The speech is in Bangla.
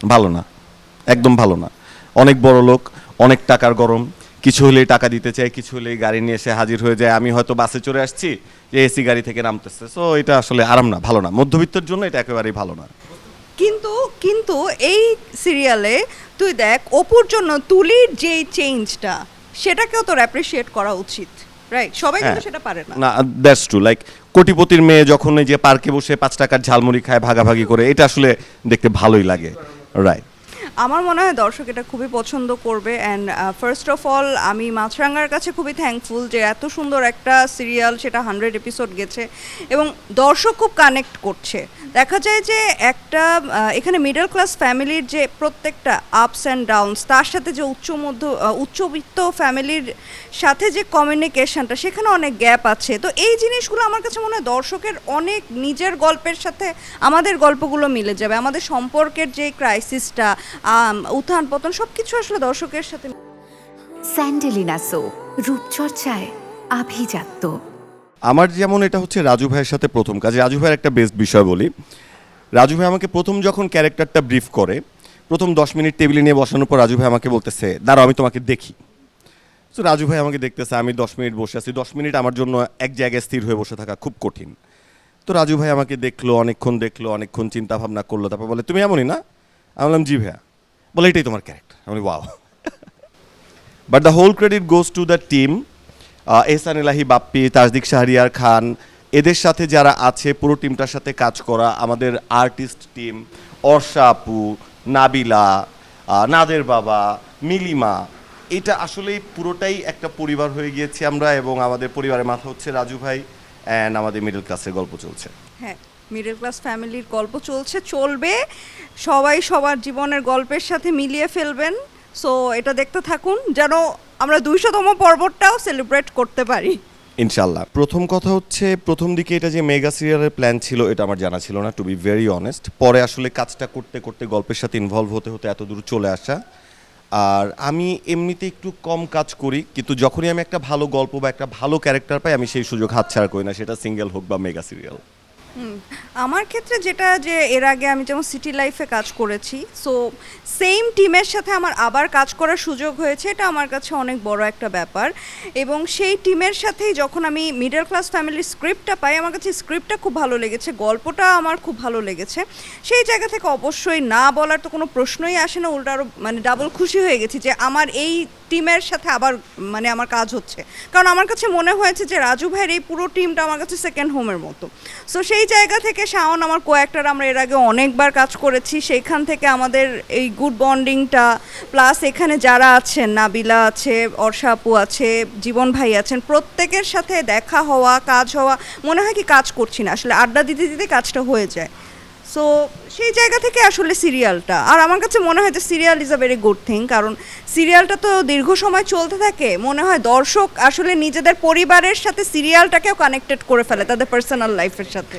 ভালো না, একদম ভালো না। অনেক বড় লোক, অনেক টাকার গরম, কিছু হলেই টাকা দিতে চায়, কিছু হলেই গাড়ি নিয়ে এসে হাজির হয়ে যায়। আমি হয়তো বাসে চড়ে আসছি, যে এসি গাড়ি থেকে নামতেছে, সো এটা আসলে আরাম না, ভালো না, মধ্যবিত্তের জন্য এটা একেবারেই ভালো না। কিন্তু কিন্তু এই সিরিয়ালে তুই দেখ অপুর জন্য তুলির যে চেঞ্জটা সেটাকেও তোর অ্যাপ্রিসিয়েট করা উচিত, রাইট? সবাই কিন্তু হ্যাঁ, সেটা পারে না। না, দ্যাটস ট্রু। লাইক কোটিপতির মেয়ে যখন এই যে পার্কে বসে 5 টাকার ঝালমুড়ি খায় ভাগাভাগি করে, এটা আসলে দেখতে ভালোই লাগে, রাইট। আমার মনে হয় দর্শক এটা খুবই পছন্দ করবে। অ্যান্ড ফার্স্ট অফ অল আমি মাছরাঙ্গার কাছে খুবই থ্যাঙ্কফুল যে এত সুন্দর একটা সিরিয়াল, সেটা 100 এপিসোড গেছে এবং দর্শক খুব কানেক্ট করছে। দেখা যায় যে একটা এখানে মিডল ক্লাস ফ্যামিলির যে প্রত্যেকটা আপস অ্যান্ড ডাউনস, তার সাথে যে উচ্চবিত্ত ফ্যামিলির সাথে যে কমিউনিকেশনটা, সেখানে অনেক গ্যাপ আছে। তো এই জিনিসগুলো আমার কাছে মনে হয় দর্শকের অনেক নিজের গল্পের সাথে আমাদের গল্পগুলো মিলে যাবে। আমাদের সম্পর্কের যে ক্রাইসিসটা, উত্থান পতন, সব কিছু আসলে দর্শকের সাথে। স্যান্ডেলিনা সো রূপচর্চায় আভিজাত্য। আমার যেমন এটা হচ্ছে রাজু ভাইয়ের সাথে প্রথম কাজ। রাজু ভাইয়ের একটা বেস্ট বিষয় বলি, রাজু ভাই আমাকে প্রথম যখন ক্যারেক্টারটা ব্রিফ করে, প্রথম 10 মিনিট টেবিলে নিয়ে বসানোর পর রাজু ভাই আমাকে বলতেছে, দাঁড়াও আমি তোমাকে দেখি। তো রাজু ভাই আমাকে দেখতেছে, আমি 10 মিনিট বসে আছি। 10 মিনিট আমার জন্য এক জায়গায় স্থির হয়ে বসে থাকা খুব কঠিন। তো রাজু ভাই আমাকে দেখলো, অনেকক্ষণ চিন্তা ভাবনা করলো, তারপর বলে, তুমি এমনই না? আমি বললাম, জি ভাইয়া। বলে, এটাই তোমার ক্যারেক্টার। আমি wow. But the whole credit goes to the team, Ehsan Elahi, Bappi, Tajdik Shahriar Khan, এদের সাথে যারা আছে, পুরো টিমটার সাথে কাজ করা, আমাদের আর্টিস্ট টিম, অর্ষা আপু, নাবিলা, নাদের বাবা, মিলিমা, এটা আসলেই পুরোটাই একটা পরিবার হয়ে গিয়েছি আমরা। এবং আমাদের পরিবারের মাথা হচ্ছে রাজু ভাই, অ্যান্ড আমাদের মিডল ক্লাসের গল্প চলছে। হ্যাঁ, মিডল ক্লাস ফ্যামিলির গল্প চলছে, চলবে। সবাই সবার জীবনের গল্পের সাথে মিলিয়ে ফেলবেন। সো এটা দেখতে থাকুন, যেন আমরা 200তম পর্বটাও সেলিব্রেট করতে পারি। ইনশাল্লাহ। প্রথম কথা হচ্ছে, প্রথম দিকে এটা যে মেগা সিরিয়ালের প্ল্যান ছিল, এটা আমার জানা ছিল না, টু বি ভেরি অনেস্ট। পরে আসলে কাজটা করতে করতে, গল্পের সাথে ইনভলভ হতে হতে এত দূর চলে আসা। আর আমি এমনিতে একটু কম কাজ করি, কিন্তু যখনই আমি একটা ভালো গল্প বা একটা ভালো ক্যারেক্টার পাই, আমি সেই সুযোগ হাতছাড়া করি না, সেটা সিঙ্গেল হোক বা মেগা সিরিয়াল। আমার ক্ষেত্রে যেটা, যে এর আগে আমি যেমন সিটি লাইফে কাজ করেছি, সো সেম টিমের সাথে আমার আবার কাজ করার সুযোগ হয়েছে, এটা আমার কাছে অনেক বড় একটা ব্যাপার। এবং সেই টিমের সাথেই যখন আমি মিডল ক্লাস ফ্যামিলির স্ক্রিপ্টটা পাই, আমার কাছে স্ক্রিপ্টটা খুব ভালো লেগেছে, গল্পটা আমার খুব ভালো লেগেছে। সেই জায়গা থেকে অবশ্যই না বলার তো কোনো প্রশ্নই আসে না, উল্টো আরও মানে ডাবল খুশি হয়ে গেছি যে আমার এই টিমের সাথে আবার মানে আমার কাজ হচ্ছে। কারণ আমার কাছে মনে হয়েছে যে রাজু ভাইয়ের এই পুরো টিমটা আমার কাছে সেকেন্ড হোমের মতো। সো সেই জায়গা থেকে শাওন আমার কো-অ্যাক্টর, আমরা এর আগে অনেকবার কাজ করেছি, সেইখান থেকে আমাদের এই গুড বন্ডিংটা, প্লাস এখানে যারা আছেন, নাবিলা আছে, অর্ষা আপু আছে, জীবন ভাই আছেন, প্রত্যেকের সাথে দেখা হওয়া, কাজ হওয়া, মনে হয় কি কাজ করছি না, আসলে আড্ডা দিতে দিতে কাজটা হয়ে যায়। সো সেই জায়গা থেকে আসলে সিরিয়ালটা, আর আমার কাছে মনে হয় যে serial is a very good thing, কারণ সিরিয়ালটা তো দীর্ঘ সময় চলতে থাকে। মনে হয় দর্শক আসলে নিজেদের পরিবারের সাথে সিরিয়ালটাকেও কানেক্টেড করে ফেলে তাদের পার্সোনাল লাইফের সাথে।